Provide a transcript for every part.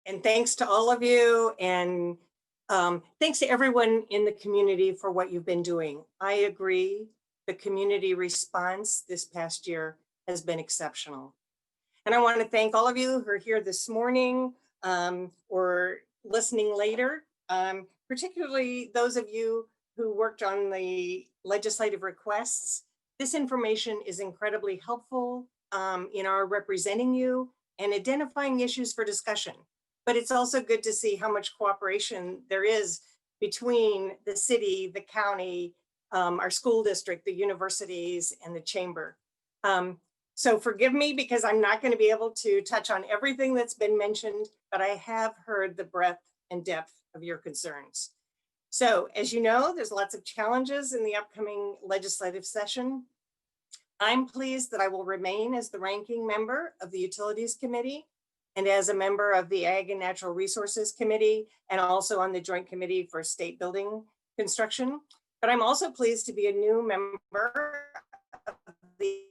And thanks to all of you, and thanks to everyone in the community for what you've been doing. I agree, the community response this past year has been exceptional. And I want to thank all of you who are here this morning or listening later, particularly those of you who worked on the legislative requests. This information is incredibly helpful in our representing you and identifying issues for discussion. But it's also good to see how much cooperation there is between the city, the county, our school district, the universities, and the chamber. So forgive me because I'm not going to be able to touch on everything that's been mentioned, but I have heard the breadth and depth of your concerns. So as you know, there's lots of challenges in the upcoming legislative session. I'm pleased that I will remain as the ranking member of the Utilities Committee and as a member of the Ag and Natural Resources Committee, and also on the Joint Committee for State Building Construction. But I'm also pleased to be a new member of the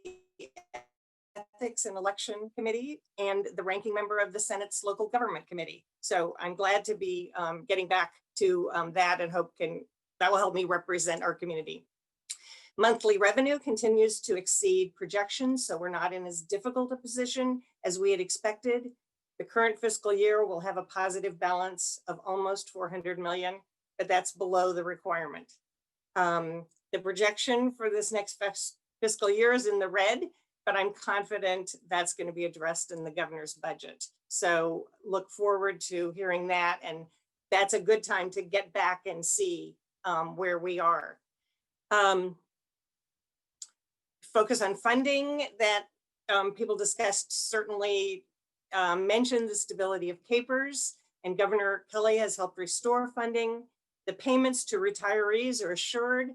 Ethics and Election Committee and the ranking member of the Senate's Local Government Committee. So I'm glad to be getting back to that, and hope that will help me represent our community. Monthly revenue continues to exceed projections, so we're not in as difficult a position as we had expected. The current fiscal year will have a positive balance of almost 400 million, but that's below the requirement. The projection for this next fiscal year is in the red, but I'm confident that's going to be addressed in the governor's budget. So look forward to hearing that, and that's a good time to get back and see where we are. Focus on funding that people discussed certainly mentioned the stability of CAPERS, and Governor Kelly has helped restore funding. The payments to retirees are assured,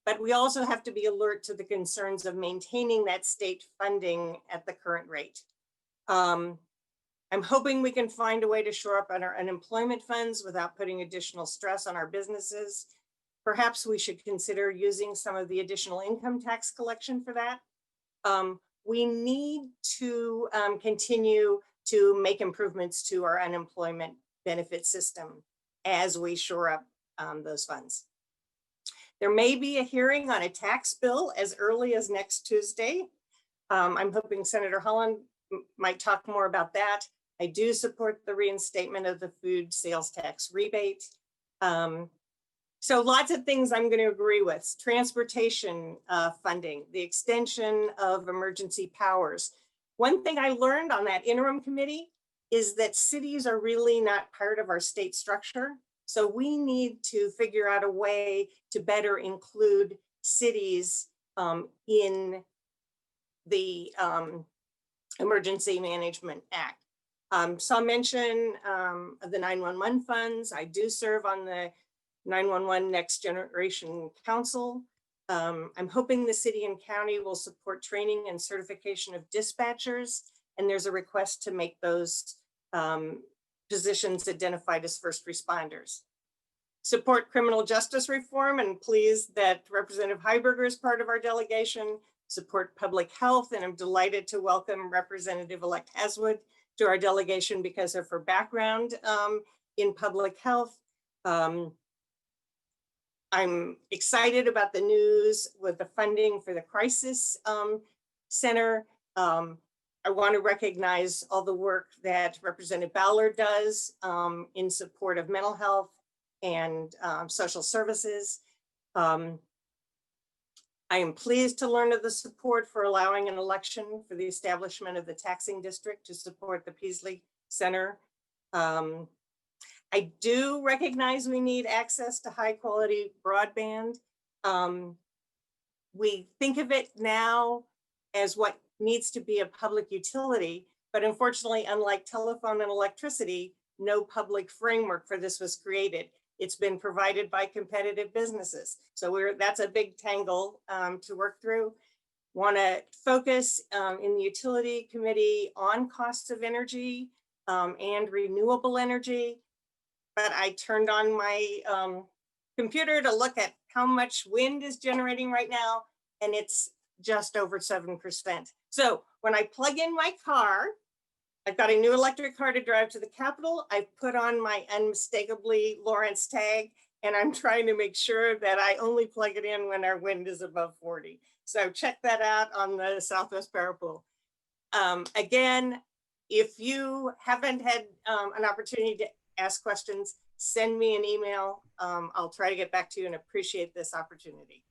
but we also have to be alert to the concerns of maintaining that state funding at the current rate. I'm hoping we can find a way to shore up on our unemployment funds without putting additional stress on our businesses. Perhaps we should consider using some of the additional income tax collection for that. We need to continue to make improvements to our unemployment benefit system as we shore up those funds. There may be a hearing on a tax bill as early as next Tuesday. I'm hoping Senator Holland might talk more about that. I do support the reinstatement of the food sales tax rebate. So lots of things I'm going to agree with. Transportation funding, the extension of emergency powers. One thing I learned on that interim committee is that cities are really not part of our state structure. So we need to figure out a way to better include cities in the Emergency Management Act. Saw mention of the 911 funds. I do serve on the 911 Next Generation Council. I'm hoping the city and county will support training and certification of dispatchers, and there's a request to make those positions identified as first responders. Support criminal justice reform, and pleased that Representative Heiberger is part of our delegation. Support public health, and I'm delighted to welcome Representative-elect Haswood to our delegation because of her background in public health. I'm excited about the news with the funding for the crisis center. I want to recognize all the work that Representative Ballard does in support of mental health and social services. I am pleased to learn of the support for allowing an election for the establishment of the taxing district to support the Peasley Center. I do recognize we need access to high quality broadband. We think of it now as what needs to be a public utility, but unfortunately, unlike telephone and electricity, no public framework for this was created. It's been provided by competitive businesses. So that's a big tangle to work through. Want to focus in the utility committee on costs of energy and renewable energy. But I turned on my computer to look at how much wind is generating right now, and it's just over 7%. So when I plug in my car, I've got a new electric car to drive to the Capitol. I've put on my unmistakably Lawrence tag, and I'm trying to make sure that I only plug it in when our wind is above 40. So check that out on the Southwest Power Pool. Again, if you haven't had an opportunity to ask questions, send me an email. I'll try to get back to you and appreciate this opportunity.